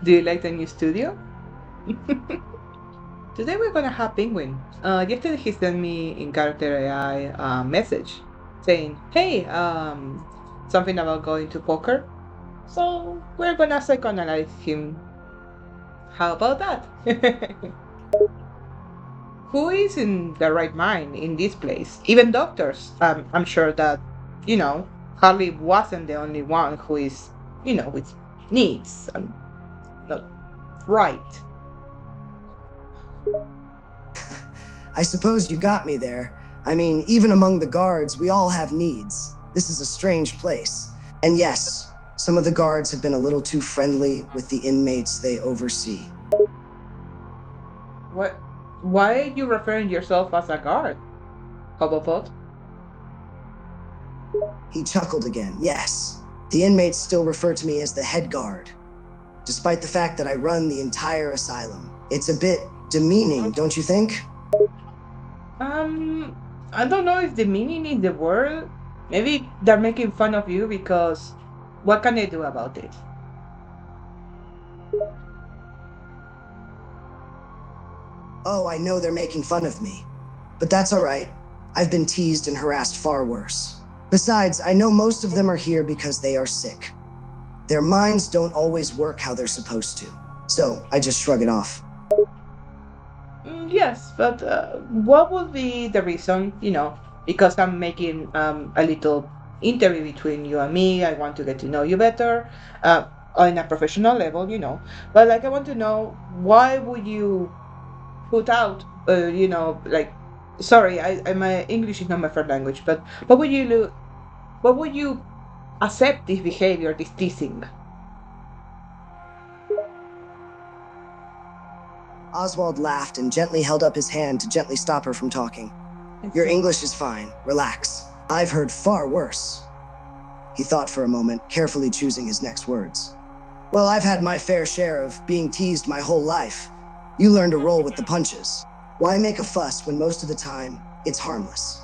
Do you like the new studio? Today we're gonna have Penguin. Yesterday he sent me in character AI a message saying, "Hey, something about going to poker." So we're gonna psychoanalyze him. How about that? Who is in the right mind in this place? Even doctors. I'm sure that you know Harley wasn't the only one who is with needs and not right. I suppose you got me there. I mean, even among the guards, we all have needs. This is a strange place. And yes, some of the guards have been a little too friendly with the inmates they oversee. What? Why are you referring yourself as a guard, Cobblepot? He chuckled again. Yes, the inmates still refer to me as the head guard, despite the fact that I run the entire asylum. It's a bit demeaning, don't you think? Um, I don't know if the meaning is the word. Maybe they're making fun of you because what can they do about it? Oh, I know they're making fun of me. But that's all right. I've been teased and harassed far worse. Besides, I know most of them are here because they are sick. Their minds don't always work how they're supposed to. So I just shrug it off. Yes, but what would be the reason? Because I'm making a little interview between you and me. I want to get to know you better uh, on a professional level, But like, I want to know why would you put out, like, sorry, my English is not my first language, but what would you accept this behavior, this teasing? Oswald laughed and gently held up his hand to gently stop her from talking. And Your so, English is fine. Relax. I've heard far worse. He thought for a moment, carefully choosing his next words. Well, I've had my fair share of being teased my whole life. You learn to roll with the punches. Why make a fuss when most of the time it's harmless?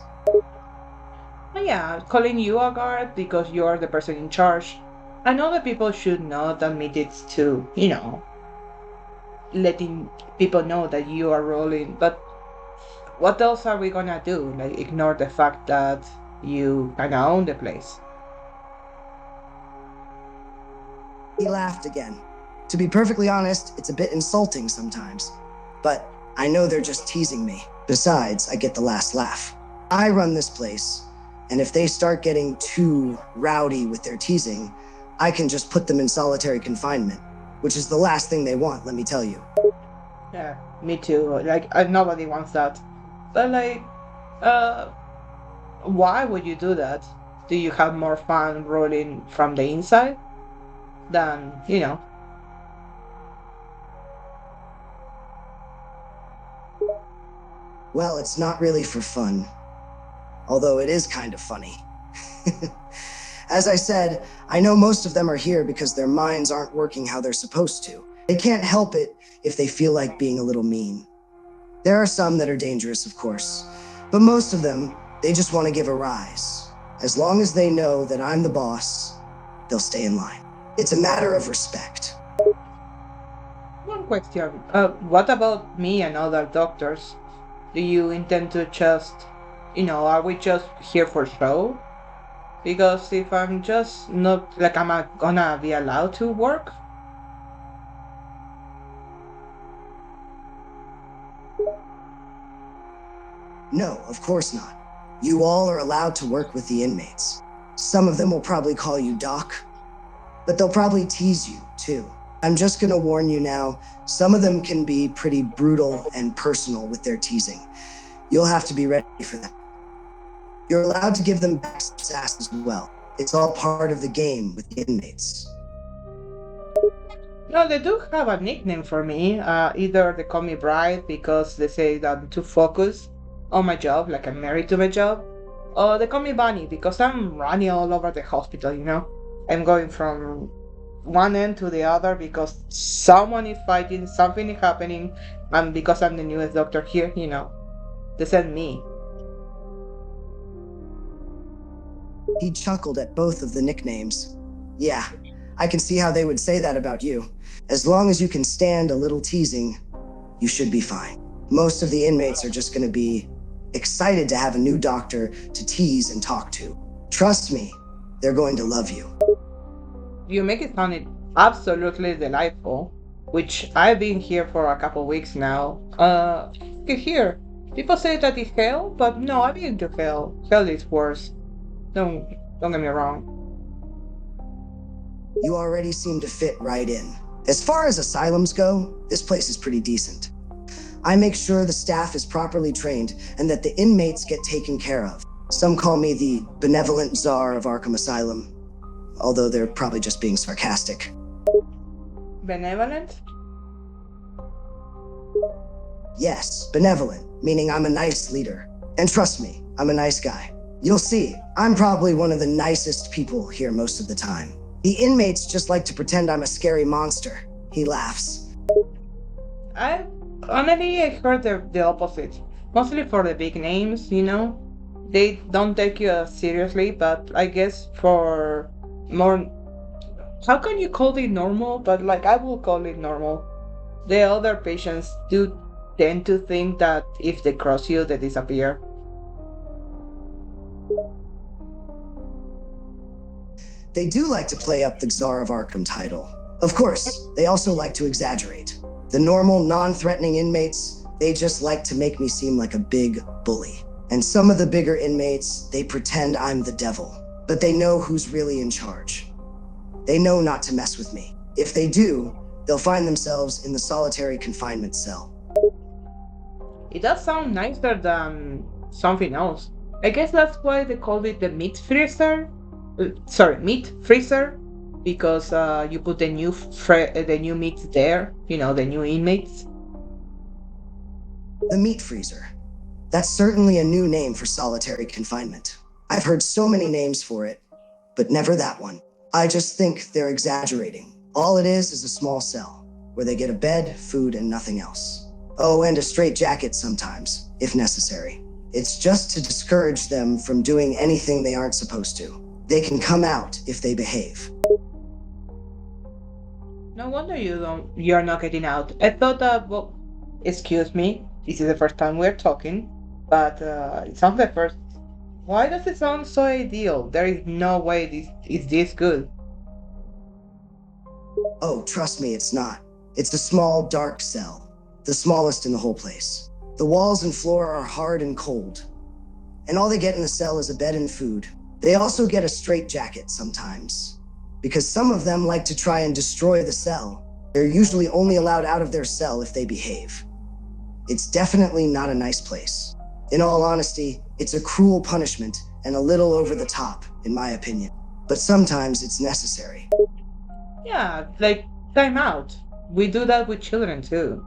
yeah, calling you a guard because you are the person in charge. And other people should not admit it to, letting people know that you are rolling. But what else are we gonna do? Like, ignore the fact that you kind of own the place. He laughed again. To be perfectly honest, it's a bit insulting sometimes. But I know they're just teasing me. Besides, I get the last laugh. I run this place, and if they start getting too rowdy with their teasing, I can just put them in solitary confinement, which is the last thing they want, let me tell you. Yeah, me too. Like, nobody wants that. But like, uh, why would you do that? Do you have more fun rolling from the inside than, Well, it's not really for fun, although it is kind of funny. As I said, I know most of them are here because their minds aren't working how they're supposed to. They can't help it if they feel like being a little mean. There are some that are dangerous, of course, but most of them, they just want to give a rise. As long as they know that I'm the boss, they'll stay in line. It's a matter of respect. One question. What about me and other doctors? Do you intend to just, are we just here for show? Because if I'm just not, like, am I gonna be allowed to work? No, of course not. You all are allowed to work with the inmates. Some of them will probably call you Doc, but they'll probably tease you, too. I'm just gonna warn you now, some of them can be pretty brutal and personal with their teasing. You'll have to be ready for that. You're allowed to give them back some sass as well. It's all part of the game with the inmates. No, they do have a nickname for me. Either they call me Bright because they say that I'm too focused on my job, like I'm married to my job, or they call me Bunny because I'm running all over the hospital. I'm going from one end to the other because someone is fighting, something is happening, and because I'm the newest doctor here, they send me. He chuckled at both of the nicknames. Yeah, I can see how they would say that about you. As long as you can stand a little teasing, you should be fine. Most of the inmates are just going to be excited to have a new doctor to tease and talk to. Trust me, they're going to love you. You make it sound absolutely delightful, which I've been here for a couple weeks now. Here. People say that it's hell, but no, I've been to hell. Hell is worse. Don't don't get me wrong. You already seem to fit right in. As far as asylums go, this place is pretty decent. I make sure the staff is properly trained and that the inmates get taken care of. Some call me the benevolent czar of Arkham Asylum, although they're probably just being sarcastic. Benevolent? Yes, benevolent, meaning I'm a nice leader. And trust me, I'm a nice guy. You'll see, I'm probably one of the nicest people here most of the time. The inmates just like to pretend I'm a scary monster. He laughs. I honestly I heard the opposite. Mostly for the big names, you know. They don't take you as seriously, but I guess for more how can you call it normal? But like I will call it normal. The other patients do tend to think that if they cross you, they disappear. They do like to play up the Czar of Arkham title. Of course, they also like to exaggerate. The normal, non-threatening inmates, they just like to make me seem like a big bully. And some of the bigger inmates, they pretend I'm the devil, but they know who's really in charge. They know not to mess with me. If they do, they'll find themselves in the solitary confinement cell. It does sound nicer than something else. I guess that's why they call it the meat freezer. Meat freezer, because you put the new meats there. You know, the new inmates. The meat freezer. That's certainly a new name for solitary confinement. I've heard so many names for it, but never that one. I just think they're exaggerating. All it is a small cell where they get a bed, food, and nothing else. Oh, and a straitjacket sometimes, if necessary. It's just to discourage them from doing anything they aren't supposed to. They can come out if they behave. No wonder you're not getting out. I thought that well, excuse me, this is the first time we're talking, but it sounds the first. Why does it sound so ideal? There is no way this is this good. Oh, trust me, it's not. It's a small, dark cell, the smallest in the whole place. The walls and floor are hard and cold, and all they get in the cell is a bed and food. They also get a straitjacket sometimes, because some of them like to try and destroy the cell. They're usually only allowed out of their cell if they behave. It's definitely not a nice place. In all honesty, it's a cruel punishment and a little over the top, in my opinion. But sometimes it's necessary. Yeah, like time out. We do that with children too.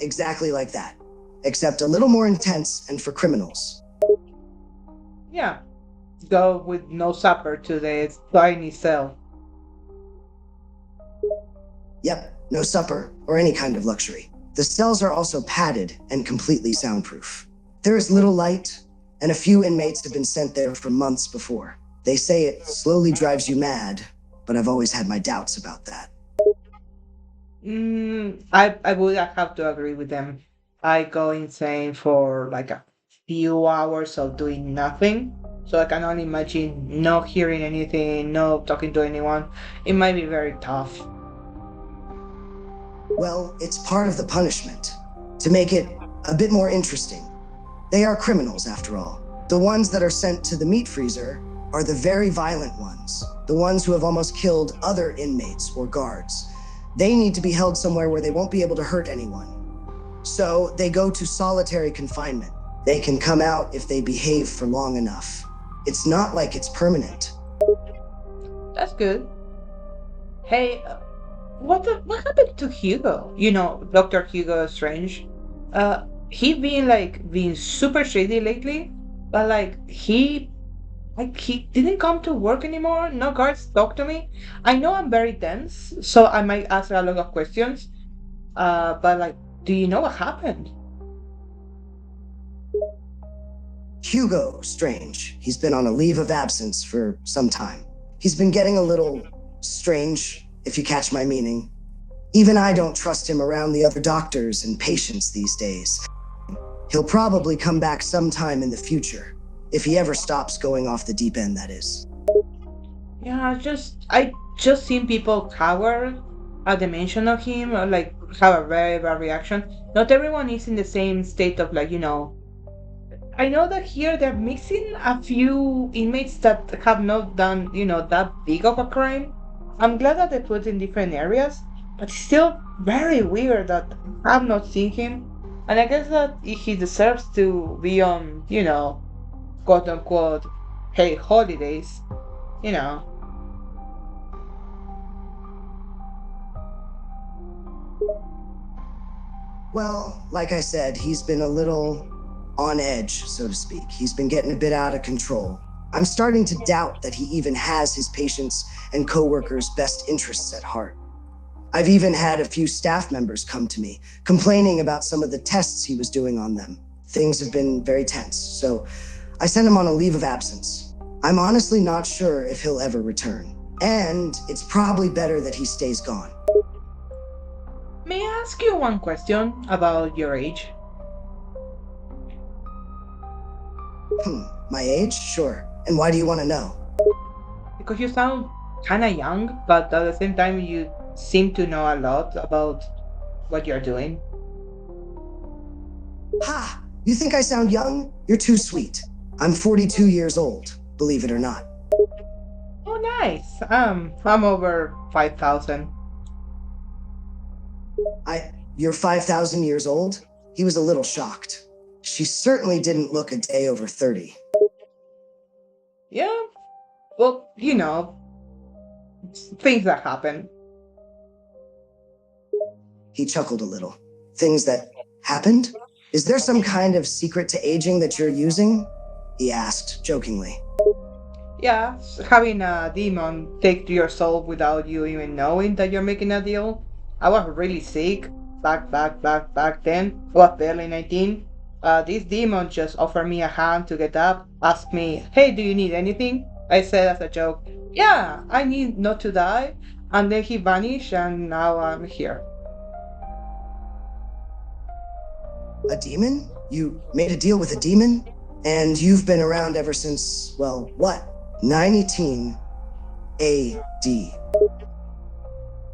Exactly like that, except a little more intense and for criminals. Yeah, go with no supper to the tiny cell. Yep, no supper or any kind of luxury. The cells are also padded and completely soundproof. There is little light, and a few inmates have been sent there for months before. They say it slowly drives you mad, but I've always had my doubts about that. I would have to agree with them. I go insane for like a few hours of doing nothing. So I can only imagine not hearing anything, not talking to anyone. It might be very tough. Well, it's part of the punishment, to make it a bit more interesting. They are criminals, after all. The ones that are sent to the meat freezer are the very violent ones, the ones who have almost killed other inmates or guards. They need to be held somewhere where they won't be able to hurt anyone. So they go to solitary confinement. They can come out if they behave for long enough. It's not like it's permanent. That's good. Hey, what happened to Hugo? You know, Dr. Hugo Strange. He been super shady lately, but he didn't come to work anymore. No guards talk to me. I know I'm very tense, so I might ask a lot of questions. But like, do you know what happened? Hugo Strange. He's been on a leave of absence for some time. He's been getting a little strange, if you catch my meaning. Even I don't trust him around the other doctors and patients these days. He'll probably come back sometime in the future, if he ever stops going off the deep end, that is. Yeah, I just seen people cower at the mention of him, or like have a very bad reaction. Not everyone is in the same state of like, I know that here they're mixing a few inmates that have not done, that big of a crime. I'm glad that they put in different areas, but it's still very weird that I've not seen him. And I guess that he deserves to be on, quote unquote, hey, holidays, you know. Well, like I said, he's been a little on edge, so to speak. He's been getting a bit out of control. I'm starting to doubt that he even has his patients' and coworkers' best interests at heart. I've even had a few staff members come to me, complaining about some of the tests he was doing on them. Things have been very tense, so I sent him on a leave of absence. I'm honestly not sure if he'll ever return. And it's probably better that he stays gone. May I ask you one question about your age? My age? Sure. And why do you want to know? Because you sound kind of young, but at the same time, you seem to know a lot about what you're doing. Ha! You think I sound young? You're too sweet. I'm 42 years old, believe it or not. Oh, nice. I'm over 5,000. You're 5,000 years old? He was a little shocked. She certainly didn't look a day over 30. Yeah, well, things that happen. He chuckled a little. Things that happened? Is there some kind of secret to aging that you're using? He asked, jokingly. Yeah, having a demon take your soul without you even knowing that you're making a deal. I was really sick back then. I was barely 19. This demon just offered me a hand to get up, asked me, hey, do you need anything? I said as a joke, yeah, I need not to die. And then he vanished, and now I'm here. A demon? You made a deal with a demon? And you've been around ever since, well, what? 19 AD.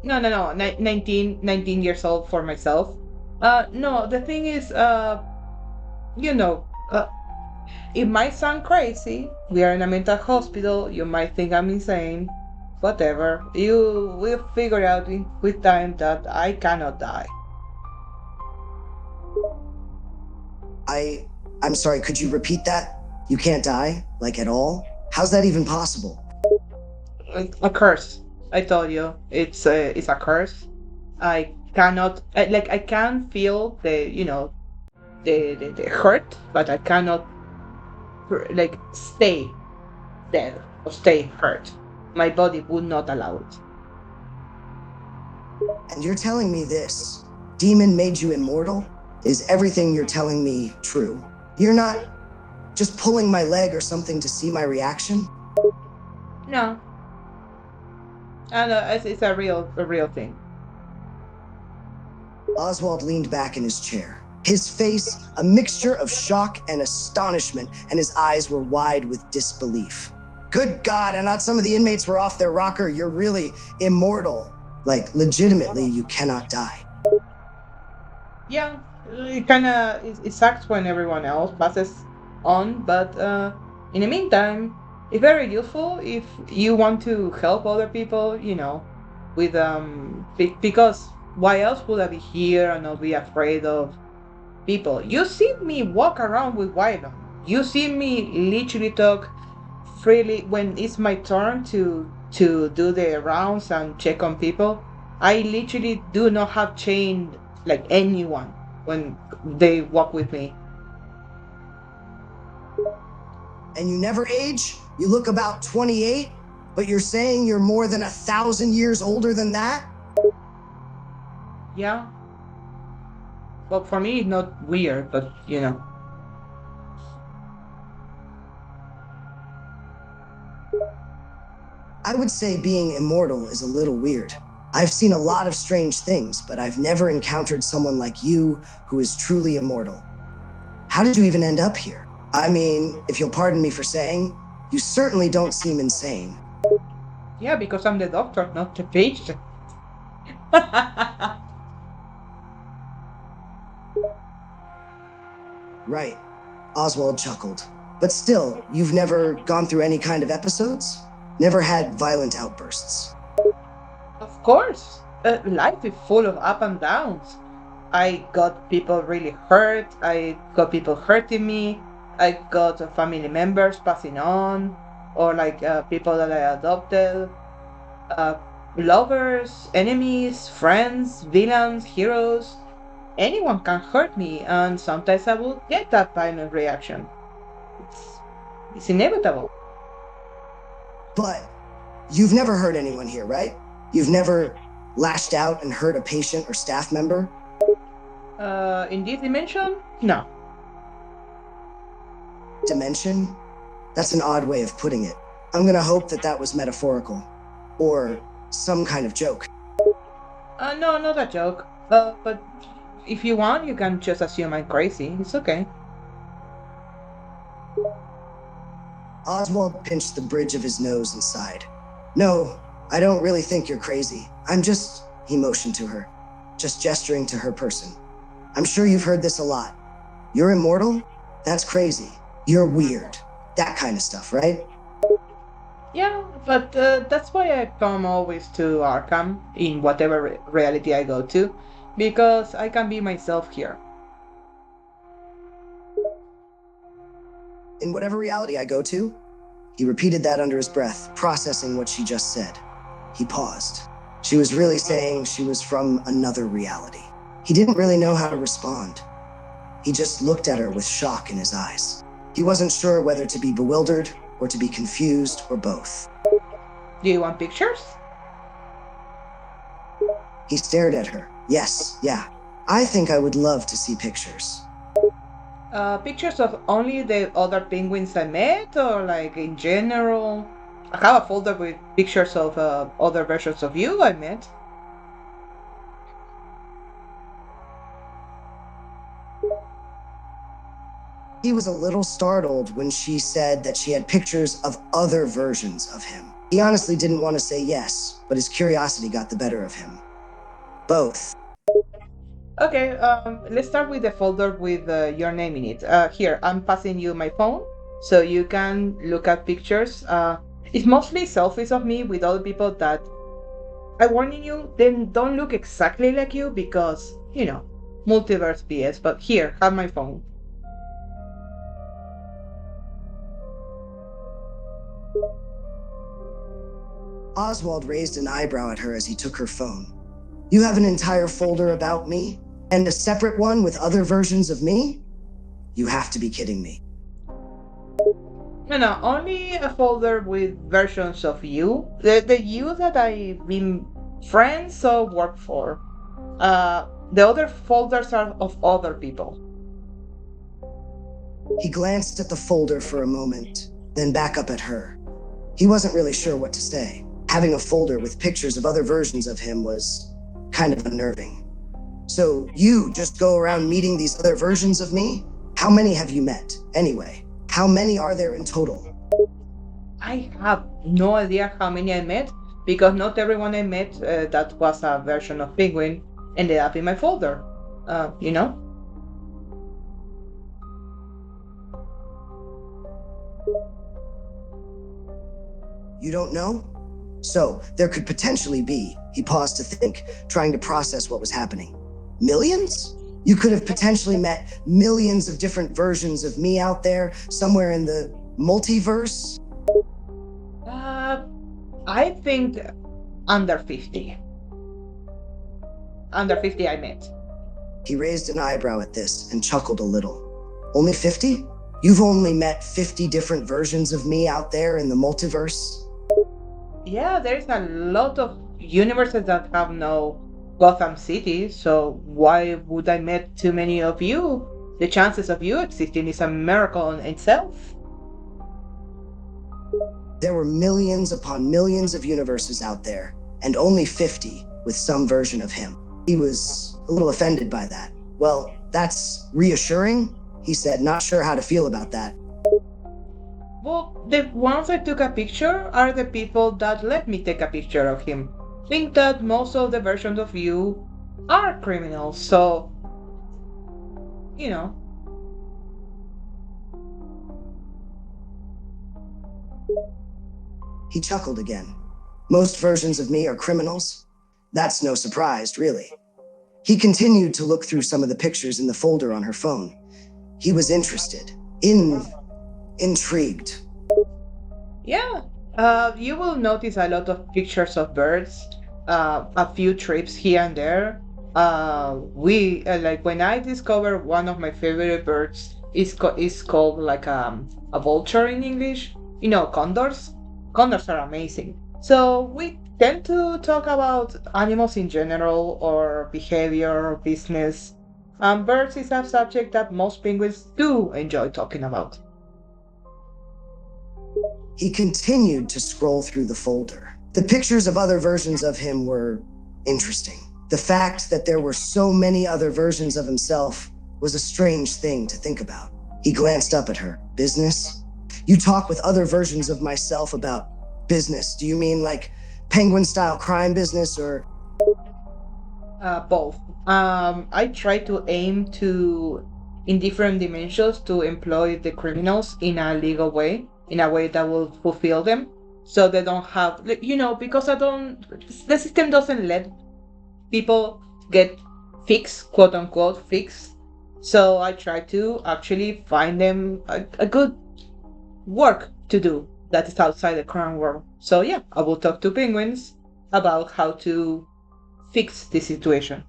No. 19 years old for myself. No, the thing is, you know, uh, it might sound crazy. We are in a mental hospital. You might think I'm insane. Whatever. You will figure out with time that I cannot die. I'm sorry, could you repeat that? You can't die? Like at all? How's that even possible? A curse. I told you, it's a curse. I cannot I can feel the hurt, but I cannot stay dead or stay hurt. My body would not allow it. And you're telling me this demon made you immortal? Is everything you're telling me true? You're not just pulling my leg or something to see my reaction? No, and it's a real thing. Oswald leaned back in his chair, his face a mixture of shock and astonishment, and his eyes were wide with disbelief. Good God, and not some of the inmates were off their rocker. You're really immortal. Like, legitimately, you cannot die. Yeah, it sucks when everyone else passes on, but in the meantime, it's very useful if you want to help other people. With because why else would I be here and not be afraid of people? You see me walk around with Wylon. You see me literally talk freely when it's my turn to do the rounds and check on people. I literally do not have chained like anyone when they walk with me. And you never age? You look about 28, but you're saying you're more than 1,000 years older than that? Yeah. Well, for me, it's not weird, but I would say being immortal is a little weird. I've seen a lot of strange things, but I've never encountered someone like you who is truly immortal. How did you even end up here? I mean, if you'll pardon me for saying, you certainly don't seem insane. Yeah, because I'm the doctor, not the patient. Right. Oswald chuckled. But still, you've never gone through any kind of episodes? Never had violent outbursts? Of course, life is full of up and downs. I got people really hurt. I got people hurting me. I got family members passing on, or like people that I adopted, uh, lovers, enemies, friends, villains, heroes. Anyone can hurt me, and sometimes I will get that violent reaction. It's, it's inevitable. But you've never hurt anyone here, right? You've never lashed out and hurt a patient or staff member? In this dimension, no. Dimension? That's an odd way of putting it. I'm gonna hope that that was metaphorical. Or some kind of joke. No, not a joke. But if you want, you can just assume I'm crazy. It's okay. Oswald pinched the bridge of his nose and sighed. No, I don't really think you're crazy. I'm just, he motioned to her, just gesturing to her person. I'm sure you've heard this a lot. You're immortal? That's crazy. You're weird. That kind of stuff, right? Yeah, but that's why I come always to Arkham in whatever reality I go to, because I can be myself here. In whatever reality I go to? He repeated that under his breath, processing what she just said. He paused. She was really saying she was from another reality. He didn't really know how to respond. He just looked at her with shock in his eyes. He wasn't sure whether to be bewildered or to be confused or both. Do you want pictures? He stared at her. Yes, yeah. I think I would love to see pictures. Pictures of only the other penguins I met, or like in general? I have a folder with pictures of other versions of you I met. He was a little startled when she said that she had pictures of other versions of him. He honestly didn't want to say yes, but his curiosity got the better of him. Both. Okay, let's start with the folder with your name in it. Here, I'm passing you my phone so you can look at pictures. It's mostly selfies of me with other people that I'm warning you, then don't look exactly like you because, multiverse BS. But here, have my phone. Oswald raised an eyebrow at her as he took her phone. You have an entire folder about me? And a separate one with other versions of me? You have to be kidding me. No, only a folder with versions of you. The you that I've been friends or work for. The other folders are of other people. He glanced at the folder for a moment, then back up at her. He wasn't really sure what to say. Having a folder with pictures of other versions of him was kind of unnerving. So you just go around meeting these other versions of me? How many have you met, anyway? How many are there in total? I have no idea how many I met, because not everyone I met that was a version of Penguin ended up in my folder. You know? You don't know? So, there could potentially be, he paused to think, trying to process what was happening. Millions? You could have potentially met millions of different versions of me out there, somewhere in the multiverse? I think under 50. Under 50 I met. He raised an eyebrow at this and chuckled a little. Only 50? You've only met 50 different versions of me out there in the multiverse? Yeah, there's a lot of universes that have no Gotham City, so why would I met too many of you? The chances of you existing is a miracle in itself. There were millions upon millions of universes out there, and only 50 with some version of him. He was a little offended by that. Well, that's reassuring, he said, not sure how to feel about that. Well, the ones I took a picture are the people that let me take a picture of him. Think that most of the versions of you are criminals, so, you know. He chuckled again. Most versions of me are criminals. That's no surprise, really. He continued to look through some of the pictures in the folder on her phone. He was interested, intrigued. Yeah, you will notice a lot of pictures of birds, a few trips here and there. We like when I discovered one of my favorite birds is called like a vulture in English. You know, condors. Condors are amazing. So we tend to talk about animals in general or behavior or business. Birds is a subject that most penguins do enjoy talking about. He continued to scroll through the folder. The pictures of other versions of him were interesting. The fact that there were so many other versions of himself was a strange thing to think about. He glanced up at her. Business? You talk with other versions of myself about business. Do you mean like penguin-style crime business or... Both. I try to aim to, in different dimensions, to employ the criminals in a legal way, in a way that will fulfill them, so they don't have, like, because the system doesn't let people get fixed, quote unquote, fixed. So I try to actually find them a good work to do that is outside the crime world. So yeah, I will talk to penguins about how to fix the situation.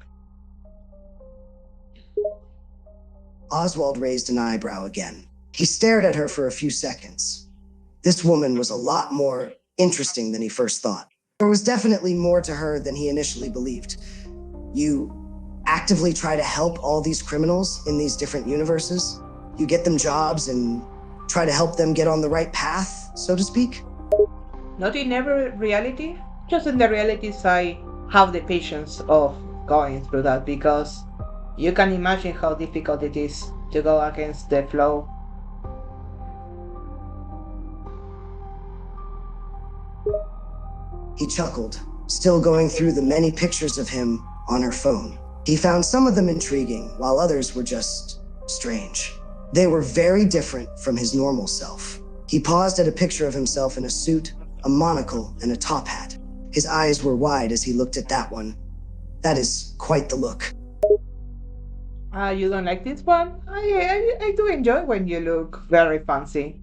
Oswald raised an eyebrow again. He stared at her for a few seconds. This woman was a lot more interesting than he first thought. There was definitely more to her than he initially believed. You actively try to help all these criminals in these different universes? You get them jobs and try to help them get on the right path, so to speak? Not in every reality, just in the realities I have the patience of going through that, because you can imagine how difficult it is to go against the flow. He chuckled, still going through the many pictures of him on her phone. He found some of them intriguing, while others were just strange. They were very different from his normal self. He paused at a picture of himself in a suit, a monocle, and a top hat. His eyes were wide as he looked at that one. That is quite the look. You don't like this one? I do enjoy when you look very fancy.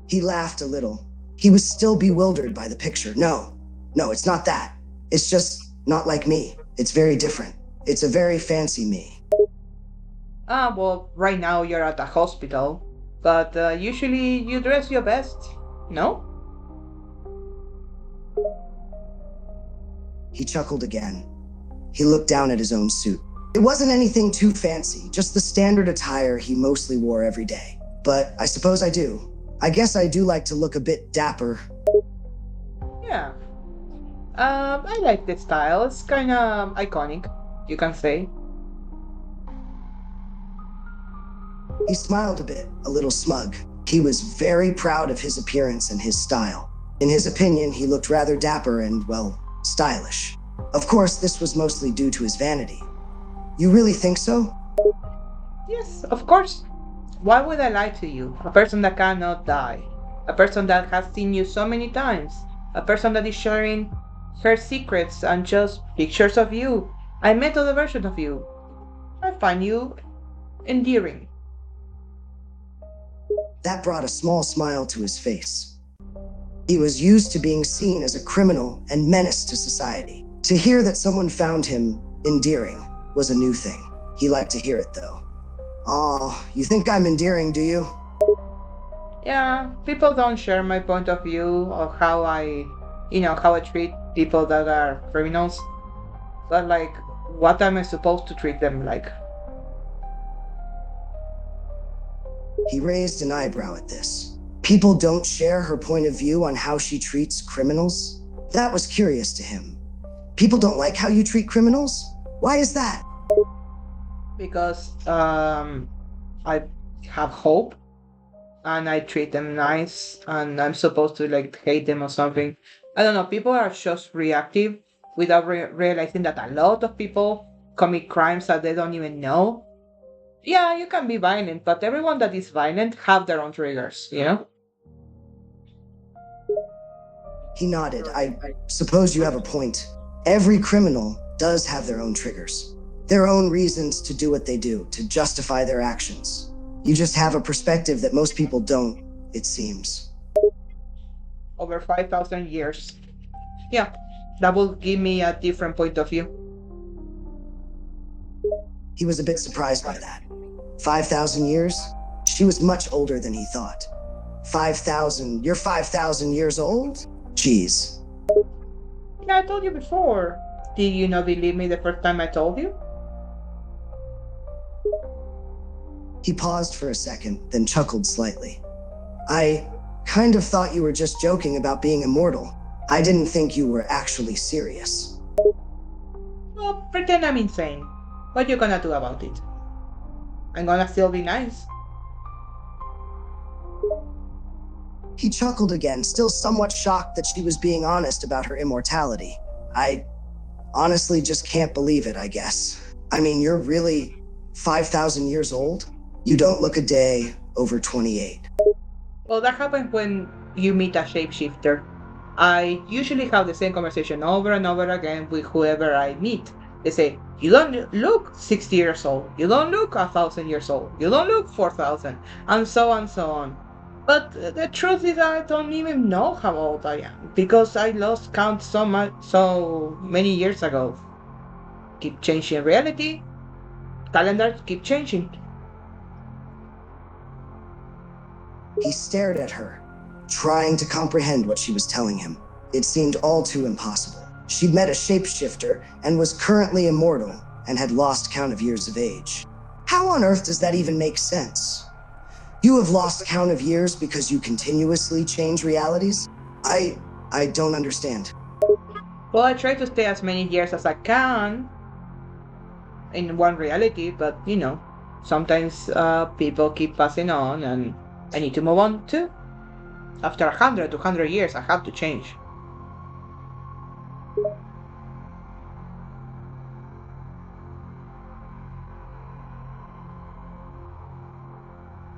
He laughed a little. He was still bewildered by the picture. No, it's not that. It's just not like me. It's very different. It's a very fancy me. Well, right now you're at a hospital, but usually you dress your best, no? He chuckled again. He looked down at his own suit. It wasn't anything too fancy, just the standard attire he mostly wore every day. But I suppose I do. I guess I do like to look a bit dapper. Yeah. I like the style. It's kind of iconic, you can say. He smiled a bit, a little smug. He was very proud of his appearance and his style. In his opinion, he looked rather dapper and, well, stylish. Of course, this was mostly due to his vanity. You really think so? Yes, of course. Why would I lie to you? A person that cannot die. A person that has seen you so many times. A person that is sharing her secrets and just pictures of you. I met other version of you. I find you endearing. That brought a small smile to his face. He was used to being seen as a criminal and menace to society. To hear that someone found him endearing was a new thing. He liked to hear it, though. Aw, you think I'm endearing, do you? Yeah, people don't share my point of view of how I treat people that are criminals. But like, what am I supposed to treat them like? He raised an eyebrow at this. People don't share her point of view on how she treats criminals? That was curious to him. People don't like how you treat criminals? Why is that? Because I have hope and I treat them nice and I'm supposed to like hate them or something. I don't know. People are just reactive without realizing that a lot of people commit crimes that they don't even know. Yeah, you can be violent, but everyone that is violent have their own triggers, you know? He nodded. I suppose you have a point. Every criminal does have their own triggers, their own reasons to do what they do, to justify their actions. You just have a perspective that most people don't, it seems. Over 5,000 years. Yeah, that will give me a different point of view. He was a bit surprised by that. 5,000 years? She was much older than he thought. 5,000? You're 5,000 years old? Jeez. Yeah, I told you before. Did you not believe me the first time I told you? He paused for a second, then chuckled slightly. I kind of thought you were just joking about being immortal. I didn't think you were actually serious. Well, pretend I'm insane. What you gonna do about it? I'm gonna still be nice. He chuckled again, still somewhat shocked that she was being honest about her immortality. I honestly just can't believe it, I guess. I mean, you're really 5,000 years old? You don't look a day over 28. Well, that happens when you meet a shapeshifter. I usually have the same conversation over and over again with whoever I meet. They say, you don't look 60 years old. You don't look 1,000 years old. You don't look 4,000, and so on, so on. But the truth is, I don't even know how old I am because I lost count so many years ago. Keep changing reality. Calendars keep changing. He stared at her, trying to comprehend what she was telling him. It seemed all too impossible. She'd met a shapeshifter and was currently immortal and had lost count of years of age. How on earth does that even make sense? You have lost count of years because you continuously change realities? I don't understand. Well, I try to stay as many years as I can in one reality, but sometimes people keep passing on and I need to move on too. After 100 to 100 years, I have to change.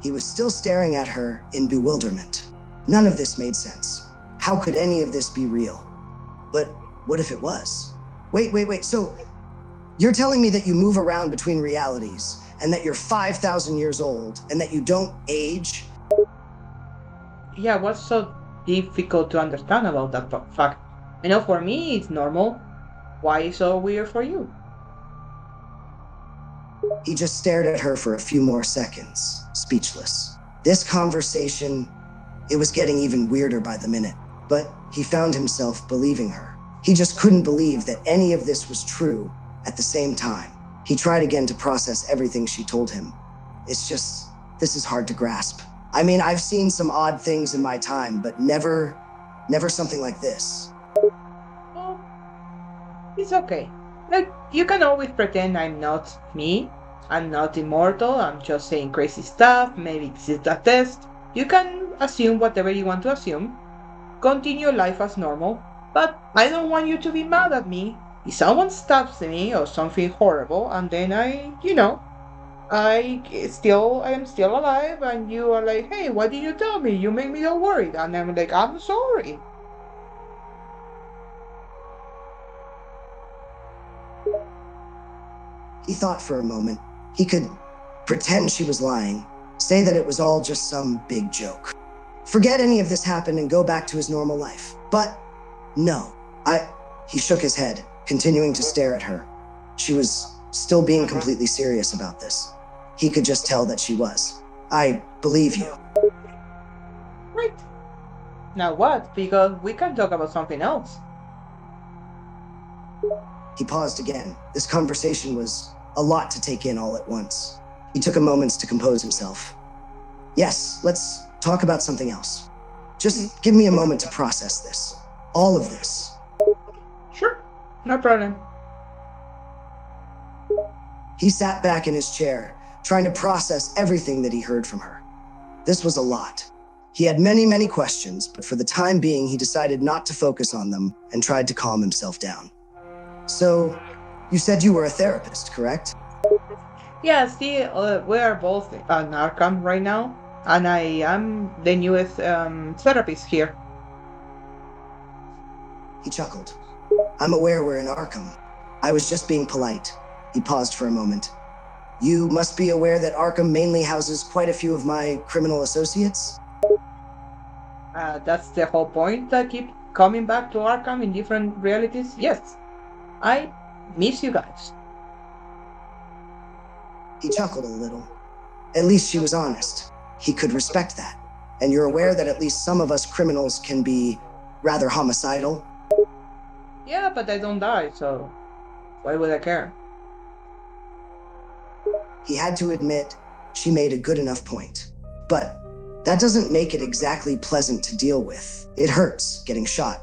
He was still staring at her in bewilderment. None of this made sense. How could any of this be real? But what if it was? Wait. So you're telling me that you move around between realities and that you're 5,000 years old and that you don't age? Yeah, what's so difficult to understand about that fact? For me, it's normal. Why is so weird for you? He just stared at her for a few more seconds, speechless. This conversation, it was getting even weirder by the minute, but he found himself believing her. He just couldn't believe that any of this was true at the same time. He tried again to process everything she told him. It's just, this is hard to grasp. I mean, I've seen some odd things in my time, but never something like this. Oh, it's okay. Like, you can always pretend I'm not me. I'm not immortal. I'm just saying crazy stuff. Maybe this is a test. You can assume whatever you want to assume. Continue life as normal. But I don't want you to be mad at me. If someone stabs me or something horrible, and then I am still alive, and you are like, hey, why did you tell me? You make me all worried. And I'm like, I'm sorry. He thought for a moment. He could pretend she was lying, say that it was all just some big joke. Forget any of this happened and go back to his normal life. But no, he shook his head, continuing to stare at her. She was still being completely serious about this. He could just tell that she was. I believe you. Right. Now what? Because we can talk about something else. He paused again. This conversation was a lot to take in all at once. He took a moment to compose himself. Yes, let's talk about something else. Mhm. Just give me a moment to process this. All of this. Sure, no problem. He sat back in his chair, trying to process everything that he heard from her. This was a lot. He had many, many questions, but for the time being, he decided not to focus on them and tried to calm himself down. So, you said you were a therapist, correct? Yeah, see, we are both on Arkham right now, and I am the newest therapist here. He chuckled. I'm aware we're in Arkham. I was just being polite. He paused for a moment. You must be aware that Arkham mainly houses quite a few of my criminal associates? That's the whole point. I keep coming back to Arkham in different realities. Yes, I miss you guys. He chuckled a little. At least she was honest. He could respect that. And you're aware that at least some of us criminals can be rather homicidal? Yeah, but I don't die, so why would I care? He had to admit she made a good enough point. But that doesn't make it exactly pleasant to deal with. It hurts getting shot.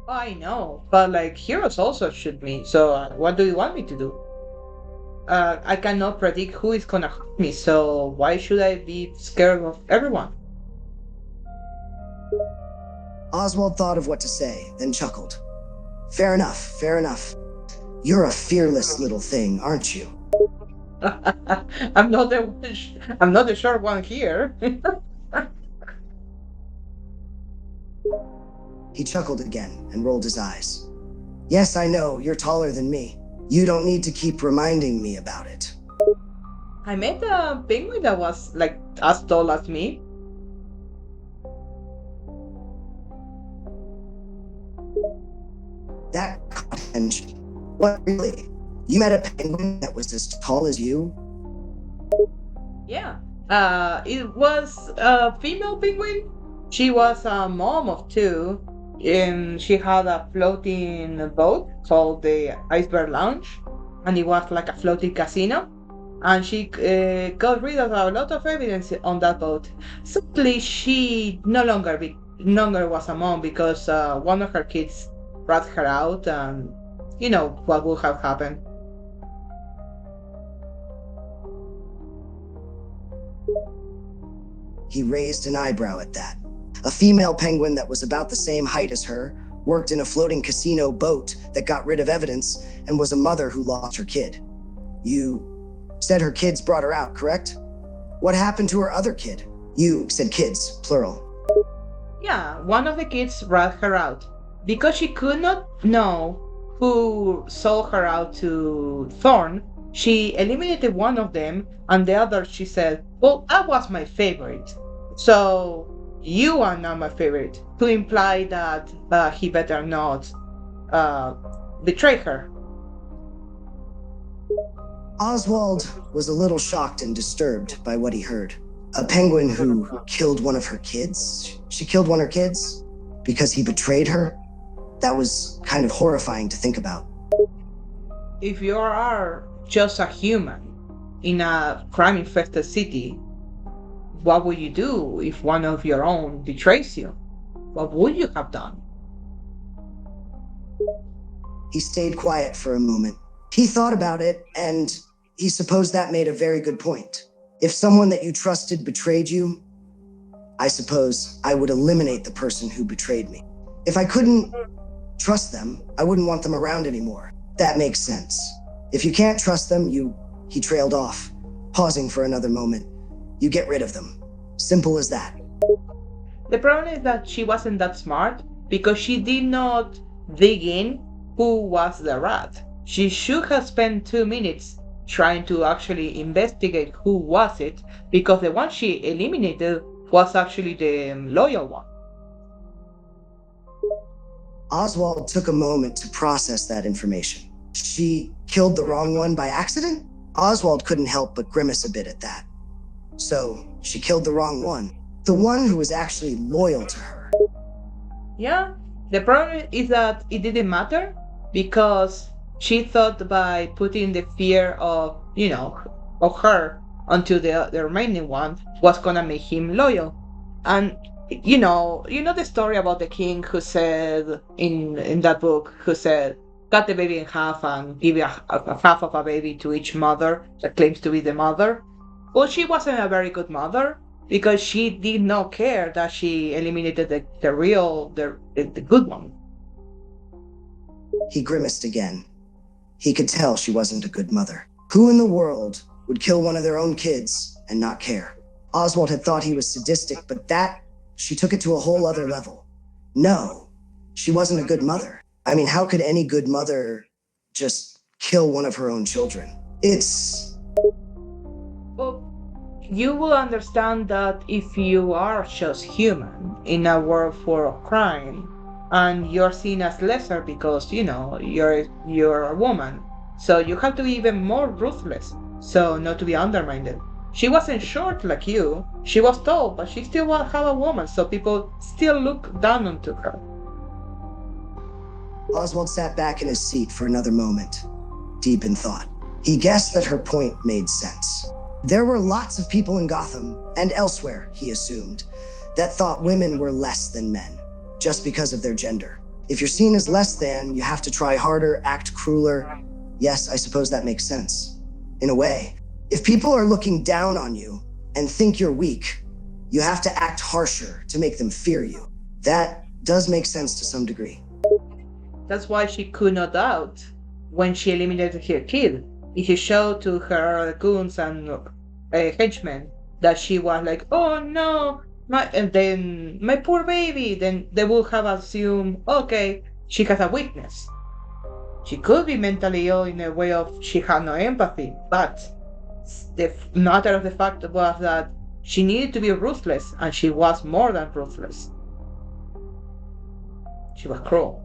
I know, but like heroes also shoot me. So what do you want me to do? I cannot predict who is gonna hurt me. So why should I be scared of everyone? Oswald thought of what to say, then chuckled. Fair enough, fair enough. You're a fearless little thing, aren't you? I'm not the one I'm not the short one here. He chuckled again and rolled his eyes. Yes, I know, you're taller than me. You don't need to keep reminding me about it. I met a penguin that was like as tall as me. That caught attention. What, really? You met a penguin that was as tall as you? Yeah. It was a female penguin. She was a mom of two, and she had a floating boat called the Iceberg Lounge, and it was like a floating casino. And she got rid of a lot of evidence on that boat. Sadly, she no longer was a mom because one of her kids rat her out, and you know what would have happened. He raised an eyebrow at that. A female penguin that was about the same height as her worked in a floating casino boat that got rid of evidence and was a mother who lost her kid. You said her kids brought her out, correct? What happened to her other kid? You said kids, plural. Yeah, one of the kids rat her out because she could not know who sold her out to Thorn. She eliminated one of them, and the other she said, "Well, that was my favorite. So you are not my favorite," to imply that he better not uh, betray her. Oswald was a little shocked and disturbed by what he heard. A penguin who killed one of her kids? She killed one of her kids? Because he betrayed her? That was kind of horrifying to think about. If you are just a human in a crime infested city, what would you do if one of your own betrays you? What would you have done? He stayed quiet for a moment. He thought about it, and he supposed that made a very good point. If someone that you trusted betrayed you, I suppose I would eliminate the person who betrayed me. If I couldn't trust them, I wouldn't want them around anymore. That makes sense. If you can't trust them, he trailed off, pausing for another moment. You get rid of them. Simple as that. The problem is that she wasn't that smart because she did not dig in who was the rat. She should have spent 2 minutes trying to actually investigate who was it, because the one she eliminated was actually the loyal one. Oswald took a moment to process that information. She killed the wrong one by accident? Oswald couldn't help but grimace a bit at that. So, she killed the wrong one. The one who was actually loyal to her. Yeah, the problem is that it didn't matter because she thought by putting the fear of, of her until the remaining one was gonna make him loyal. And you know the story about the king who said in that book, who said, cut the baby in half and give a half of a baby to each mother that claims to be the mother. Well, she wasn't a very good mother because she did not care that she eliminated the good one. He grimaced again. He could tell she wasn't a good mother. Who in the world would kill one of their own kids and not care? Oswald had thought he was sadistic, but she took it to a whole other level. No, she wasn't a good mother. I mean, how could any good mother just kill one of her own children? Well, you will understand that if you are just human in a world full of crime, and you're seen as lesser because you're a woman, so you have to be even more ruthless, so not to be undermined. She wasn't short like you. She was tall, but she still was have a woman, so people still look down onto her. Oswald sat back in his seat for another moment, deep in thought. He guessed that her point made sense. There were lots of people in Gotham, and elsewhere, he assumed, that thought women were less than men, just because of their gender. If you're seen as less than, you have to try harder, act crueler. Yes, I suppose that makes sense. In a way. If people are looking down on you and think you're weak, you have to act harsher to make them fear you. That does make sense to some degree. That's why she could not doubt when she eliminated her kid. If she showed to her goons and henchmen that she was like, oh no, and then my poor baby, then they would have assumed, okay, she has a weakness. She could be mentally ill in a way of she had no empathy, but the matter of the fact was that she needed to be ruthless, and she was more than ruthless. She was cruel.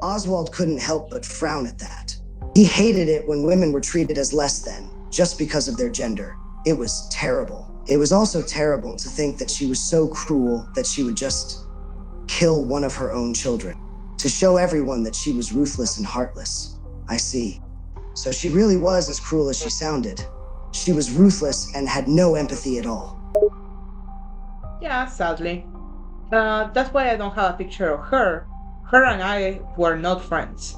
Oswald couldn't help but frown at that. He hated it when women were treated as less than, just because of their gender. It was terrible. It was also terrible to think that she was so cruel that she would just kill one of her own children, to show everyone that she was ruthless and heartless. I see. So she really was as cruel as she sounded. She was ruthless and had no empathy at all. Yeah, sadly. That's why I don't have a picture of her. Her and I were not friends.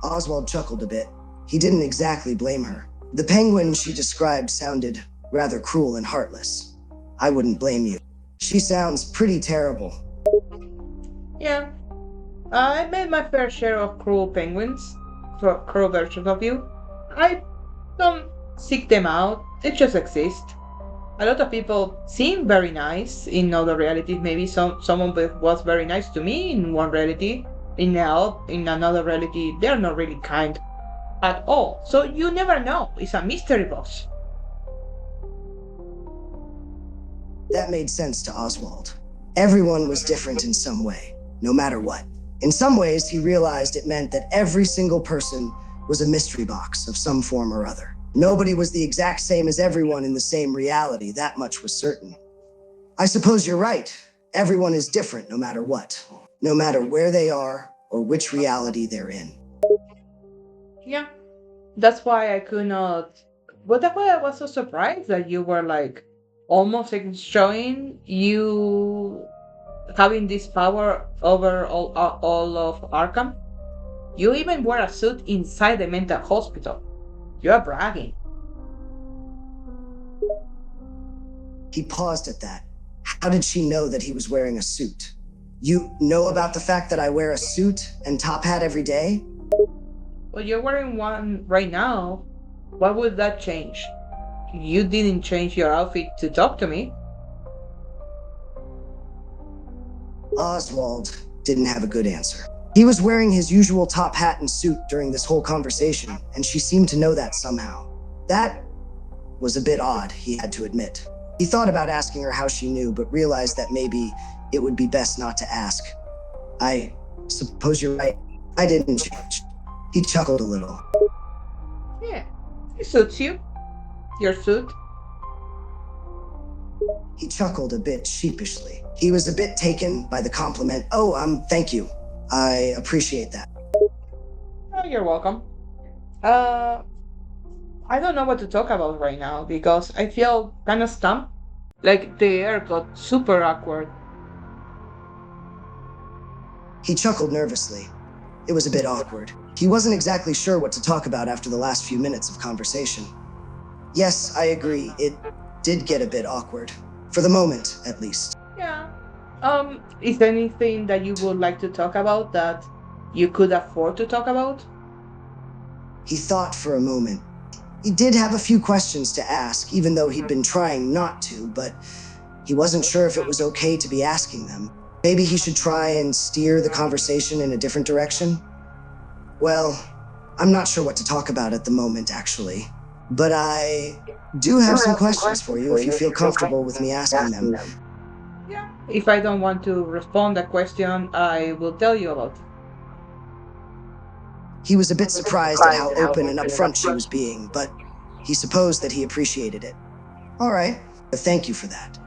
Oswald chuckled a bit. He didn't exactly blame her. The penguin she described sounded rather cruel and heartless. I wouldn't blame you. She sounds pretty terrible. Yeah, I made my fair share of cruel penguins, cruel versions of you. I don't seek them out, they just exist. A lot of people seem very nice in other realities. Maybe someone was very nice to me in one reality. In another reality, they're not really kind at all. So you never know. It's a mystery box. That made sense to Oswald. Everyone was different in some way, no matter what. In some ways, he realized it meant that every single person was a mystery box of some form or other. Nobody was the exact same as everyone in the same reality, that much was certain. I suppose you're right. Everyone is different no matter what, no matter where they are or which reality they're in. Yeah, that's why I could not. But that's why I was so surprised that you were like almost like showing you having this power over all of Arkham. You even wear a suit inside the mental hospital. You are bragging. He paused at that. How did she know that he was wearing a suit? You know about the fact that I wear a suit and top hat every day? Well, you're wearing one right now. What would that change? You didn't change your outfit to talk to me. Oswald didn't have a good answer. He was wearing his usual top hat and suit during this whole conversation, and she seemed to know that somehow. That was a bit odd, he had to admit. He thought about asking her how she knew, but realized that maybe it would be best not to ask. I suppose you're right. I didn't change. He chuckled a little. Yeah, it suits you. Your suit. He chuckled a bit sheepishly. He was a bit taken by the compliment. Oh, thank you. I appreciate that. Oh, you're welcome. Uh, I don't know what to talk about right now because I feel kind of stumped. Like the air got super awkward. He chuckled nervously. It was a bit awkward. He wasn't exactly sure what to talk about after the last few minutes of conversation. Yes, I agree, it did get a bit awkward. For the moment, at least. Yeah. Is there anything that you would like to talk about that you could afford to talk about? He thought for a moment. He did have a few questions to ask, even though he'd been trying not to, but he wasn't sure if it was okay to be asking them. Maybe he should try and steer the conversation in a different direction? Well, I'm not sure what to talk about at the moment, actually. But I do have some questions for you if you feel comfortable with me asking them. Yeah. If I don't want to respond a question, I will tell you about it. He was a bit surprised at how open and upfront she was being, but he supposed that he appreciated it. All right, thank you for that.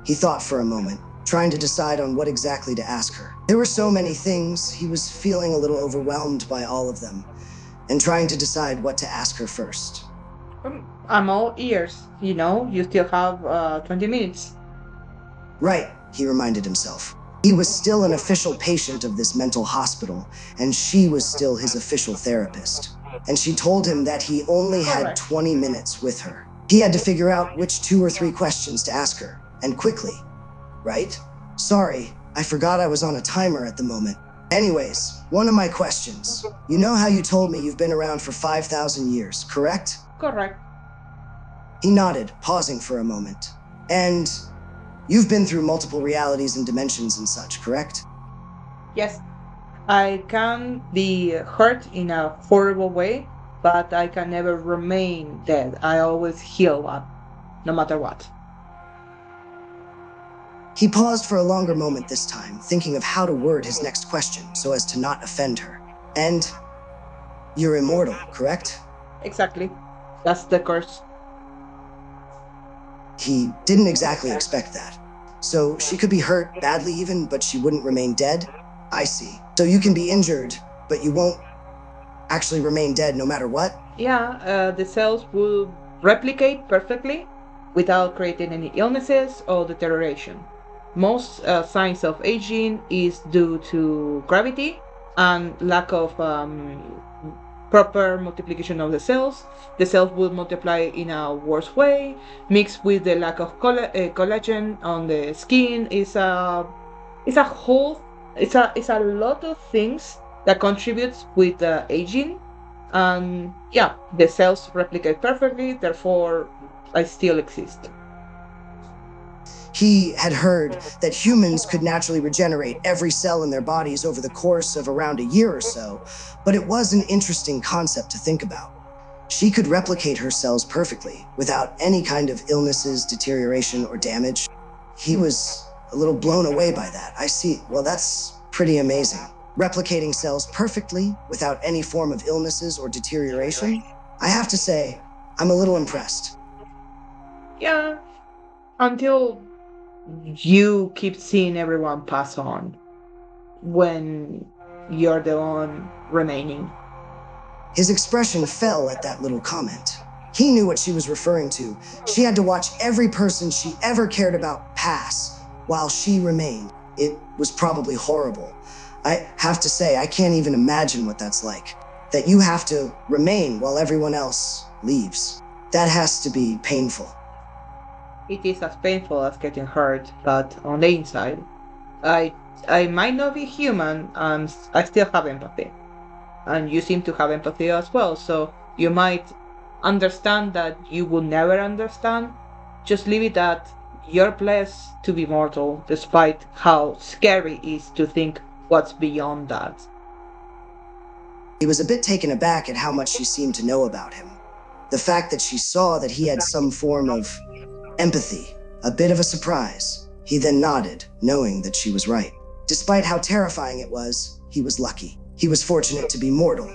He thought for a moment, trying to decide on what exactly to ask her. There were so many things, he was feeling a little overwhelmed by all of them, and trying to decide what to ask her first. I'm all ears. You still have 20 minutes. Right, he reminded himself. He was still an official patient of this mental hospital, and she was still his official therapist. And she told him that he only had Correct. 20 minutes with her. He had to figure out which 2 or 3 questions to ask her, and quickly. Right? Sorry, I forgot I was on a timer at the moment. Anyways, one of my questions. You know how you told me you've been around for 5,000 years, correct? Correct. He nodded, pausing for a moment. And you've been through multiple realities and dimensions and such, correct? Yes. I can be hurt in a horrible way, but I can never remain dead. I always heal up, no matter what. He paused for a longer moment this time, thinking of how to word his next question so as to not offend her. And you're immortal, correct? Exactly. That's the curse. He didn't exactly expect that. So she could be hurt badly even, but she wouldn't remain dead? I see. So you can be injured, but you won't actually remain dead no matter what? Yeah, the cells will replicate perfectly without creating any illnesses or deterioration. Most signs of aging is due to gravity and lack of proper multiplication of the cells. The cells will multiply in a worse way, mixed with the lack of collagen on the skin. It's a whole it's a lot of things that contributes with aging. And yeah, the cells replicate perfectly, therefore I still exist. He had heard that humans could naturally regenerate every cell in their bodies over the course of around a year or so, but it was an interesting concept to think about. She could replicate her cells perfectly, without any kind of illnesses, deterioration, or damage. He was a little blown away by that. I see. Well, that's pretty amazing. Replicating cells perfectly, without any form of illnesses or deterioration? I have to say, I'm a little impressed. Yeah, until you keep seeing everyone pass on when you're the one remaining. His expression fell at that little comment. He knew what she was referring to. She had to watch every person she ever cared about pass while she remained. It was probably horrible. I have to say, I can't even imagine what that's like. That you have to remain while everyone else leaves. That has to be painful. It is as painful as getting hurt, but on the inside, I I might not be human, and I still have empathy. And you seem to have empathy as well, so you might understand that you will never understand. Just leave it at you're blessed to be mortal, despite how scary it is to think what's beyond that. He was a bit taken aback at how much she seemed to know about him. The fact that she saw that he had some form of empathy, a bit of a surprise. He then nodded, knowing that she was right. Despite how terrifying it was, he was lucky. He was fortunate to be mortal.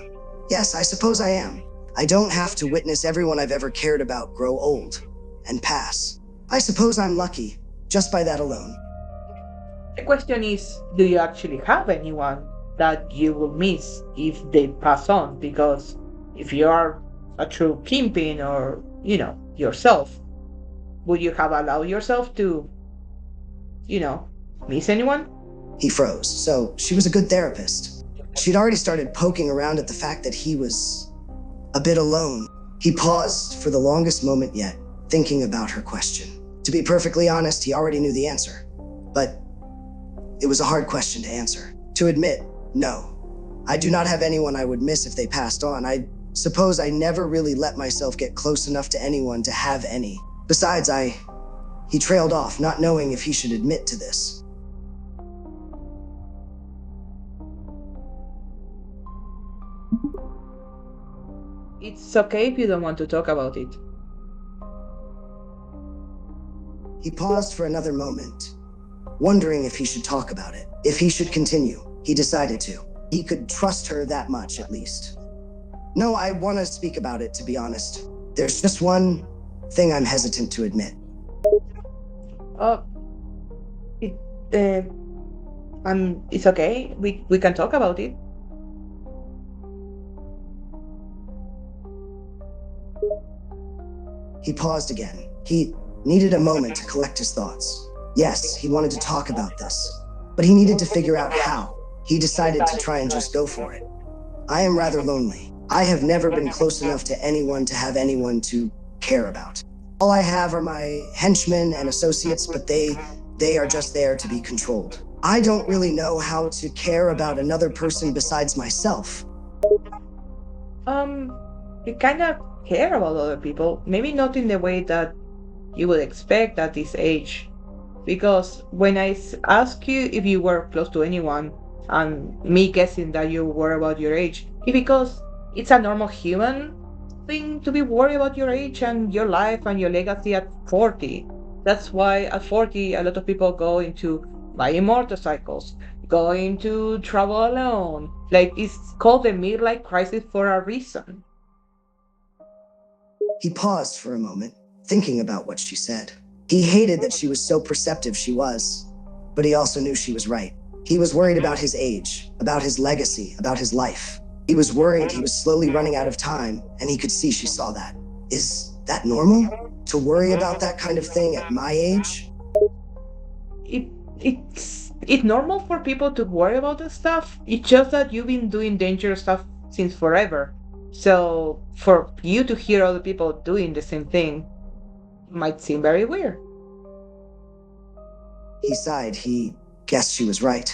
Yes, I suppose I am. I don't have to witness everyone I've ever cared about grow old and pass. I suppose I'm lucky, just by that alone. The question is, do you actually have anyone that you will miss if they pass on. Because if you are a true kingpin or, yourself, would you have allowed yourself to, you know, miss anyone? He froze. So she was a good therapist. She'd already started poking around at the fact that he was a bit alone. He paused for the longest moment yet, thinking about her question. To be perfectly honest, he already knew the answer. But it was a hard question to answer. To admit, no. I do not have anyone I would miss if they passed on. I suppose I never really let myself get close enough to anyone to have any. Besides, he trailed off, not knowing if he should admit to this. It's okay if you don't want to talk about it. He paused for another moment, wondering if he should talk about it, if he should continue. He decided to. He could trust her that much, at least. No, I want to speak about it, to be honest. There's just one thing I'm hesitant to admit. Uh, it, it's okay. We can talk about it. He paused again. He needed a moment to collect his thoughts. Yes, he wanted to talk about this, but he needed to figure out how. He decided to try and just go for it. I am rather lonely. I have never been close enough to anyone to have anyone to care about. All I have are my henchmen and associates, but they are just there to be controlled. I don't really know how to care about another person besides myself. You kind of care about other people. Maybe not in the way that you would expect at this age. Because when I ask you if you were close to anyone, and me guessing that you were about your age, it's because it's a normal human thing to be worried about your age and your life and your legacy at 40. That's why at 40, a lot of people go into buying motorcycles, going to travel alone. Like, it's called the midlife crisis for a reason. He paused for a moment, thinking about what she said. He hated that she was so perceptive she was, but he also knew she was right. He was worried about his age, about his legacy, about his life. He was worried he was slowly running out of time, and he could see she saw that. Is that normal? To worry about that kind of thing at my age? It's normal for people to worry about this stuff. It's just that you've been doing dangerous stuff since forever. So for you to hear other people doing the same thing might seem very weird. He sighed. He guessed she was right.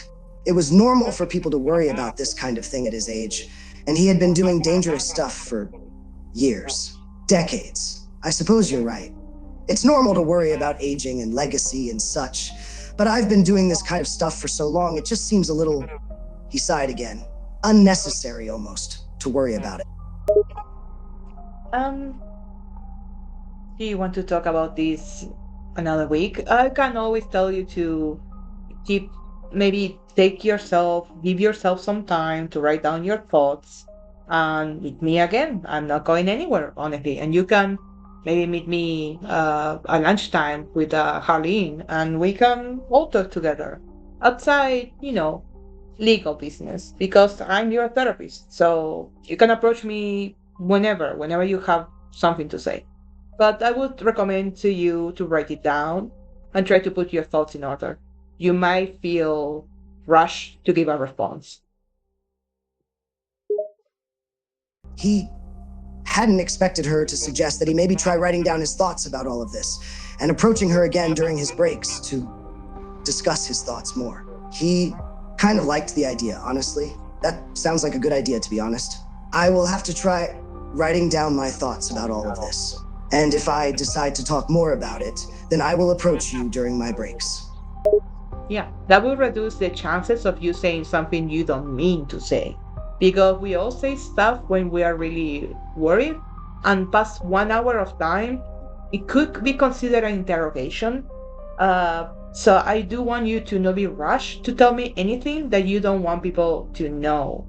It was normal for people to worry about this kind of thing at his age, and he had been doing dangerous stuff for years, decades. I suppose you're right. It's normal to worry about aging and legacy and such, but I've been doing this kind of stuff for so long, it just seems a little, he sighed again, unnecessary almost, to worry about it. Um, do you want to talk about this another week? I can always tell you to keep, maybe give yourself some time to write down your thoughts and meet me again. I'm not going anywhere, honestly. And you can maybe meet me at lunchtime with Harleen and we can all talk together outside, legal business because I'm your therapist. So you can approach me whenever you have something to say. But I would recommend to you to write it down and try to put your thoughts in order. You might feel rushed to give a response. He hadn't expected her to suggest that he maybe try writing down his thoughts about all of this and approaching her again during his breaks to discuss his thoughts more. He kind of liked the idea, honestly. That sounds like a good idea, to be honest. I will have to try writing down my thoughts about all of this. And if I decide to talk more about it, then I will approach you during my breaks. Yeah, that will reduce the chances of you saying something you don't mean to say. Because we all say stuff when we are really worried, and past 1 hour of time, it could be considered an interrogation. So I do want you to not be rushed to tell me anything that you don't want people to know.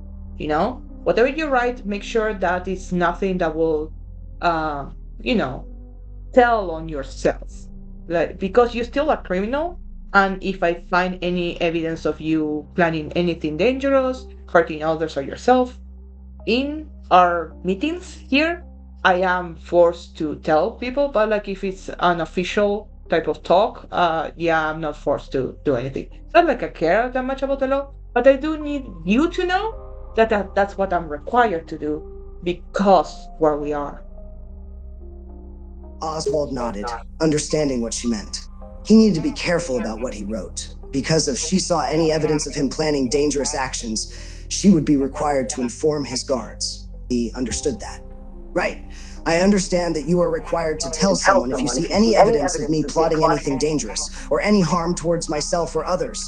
Whatever you write, make sure that it's nothing that will, uh, you know, tell on yourself. Like, because you're still a criminal, and if I find any evidence of you planning anything dangerous, hurting others or yourself. In our meetings here, I am forced to tell people, but like if it's an official type of talk, yeah, I'm not forced to do anything. It's not like I care that much about the law, but I do need you to know that's what I'm required to do because where we are. Oswald nodded, understanding what she meant. He needed to be careful about what he wrote, because if she saw any evidence of him planning dangerous actions, she would be required to inform his guards. He understood that. Right. I understand that you are required to tell someone if you see any evidence of me plotting anything dangerous, or any harm towards myself or others,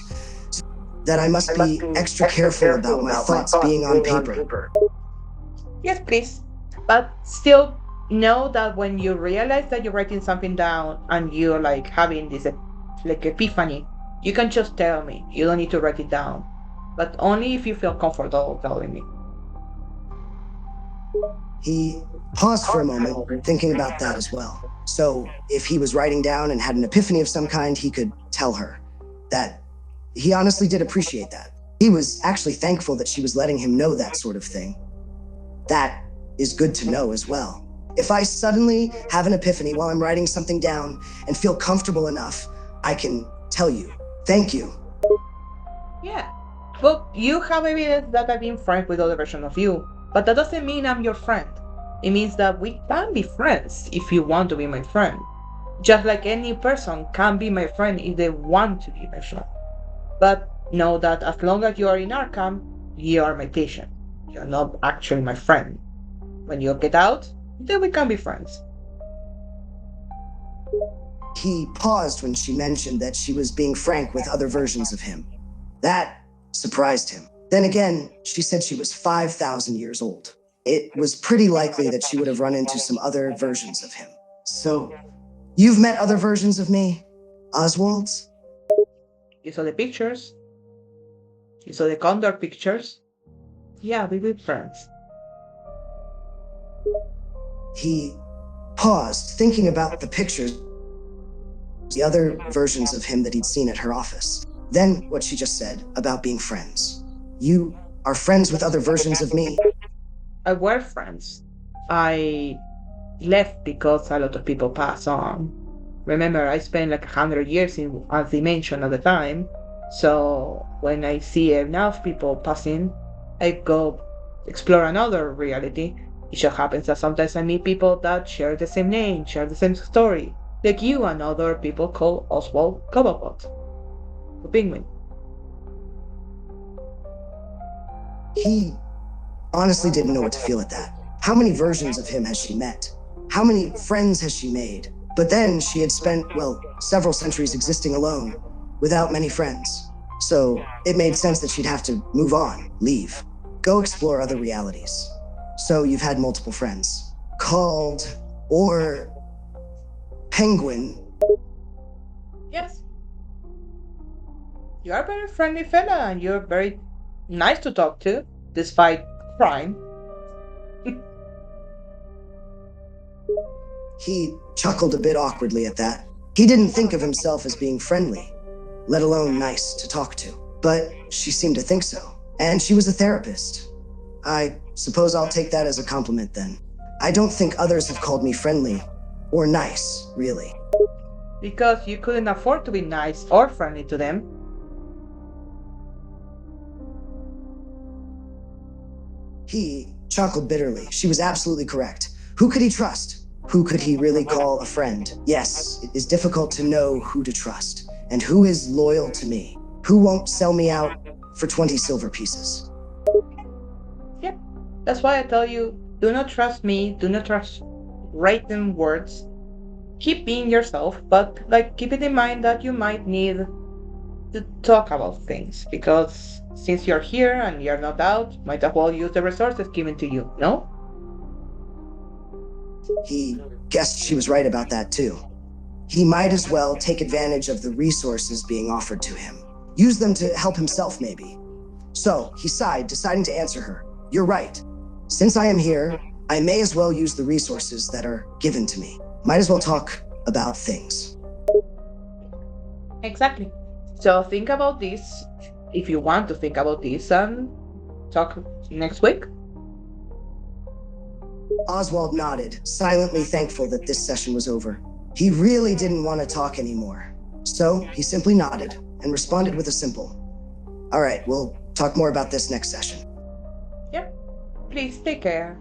that I must be extra careful about my thoughts being on paper. Yes, please. But still know that when you realize that you're writing something down and you're like having this like epiphany, you can just tell me. You don't need to write it down. But only if you feel comfortable telling me. He paused for a moment, thinking about that as well. So if he was writing down and had an epiphany of some kind, he could tell her that. He honestly did appreciate that. He was actually thankful that she was letting him know that sort of thing. That is good to know as well. If I suddenly have an epiphany while I'm writing something down and feel comfortable enough, I can tell you. Thank you. Yeah. Well, you have evidence that I've been friends with other versions of you, but that doesn't mean I'm your friend. It means that we can be friends if you want to be my friend. Just like any person can be my friend if they want to be my friend. But know that as long as you are in Arkham, you are my patient. You're not actually my friend. When you get out, then we can be friends. He paused when she mentioned that she was being frank with other versions of him. That surprised him. Then again, she said she was 5,000 years old. It was pretty likely that she would have run into some other versions of him. So, you've met other versions of me, Oswald's? You saw the pictures. You saw the Condor pictures. Yeah, we be friends. He paused, thinking about the pictures, the other versions of him that he'd seen at her office. Then what she just said about being friends. You are friends with other versions of me? I were friends. I left because a lot of people pass on. Remember, I spent like 100 years in a dimension at the time. So when I see enough people passing, I go explore another reality. It just happens that sometimes I meet people that share the same name, share the same story, like you and other people called Oswald Cobblepot, the penguin. He honestly didn't know what to feel at that. How many versions of him has she met? How many friends has she made? But then she had spent, well, several centuries existing alone, without many friends. So it made sense that she'd have to move on, leave, go explore other realities. So you've had multiple friends. Called, or Penguin. Yes. You are a very friendly fella and you're very nice to talk to, despite crime. He chuckled a bit awkwardly at that. He didn't think of himself as being friendly, let alone nice to talk to. But she seemed to think so. And she was a therapist. I suppose I'll take that as a compliment then. I don't think others have called me friendly or nice, really. Because you couldn't afford to be nice or friendly to them. He chuckled bitterly. She was absolutely correct. Who could he trust? Who could he really call a friend? Yes, it is difficult to know who to trust, and who is loyal to me. Who won't sell me out for 20 silver pieces? Yeah, that's why I tell you, do not trust me, do not trust written words. Keep being yourself, but like keep it in mind that you might need to talk about things, because since you're here and you're not out, might as well use the resources given to you, no? He guessed she was right about that too. He might as well take advantage of the resources being offered to him. Use them to help himself, maybe. So he sighed, deciding to answer her. You're right. Since I am here, I may as well use the resources that are given to me. Might as well talk about things. Exactly. So think about this, if you want to think about this, and talk next week? Oswald nodded, silently thankful that this session was over. He really didn't want to talk anymore. So he simply nodded and responded with a simple, "All right, we'll talk more about this next session." Yeah. Please take care.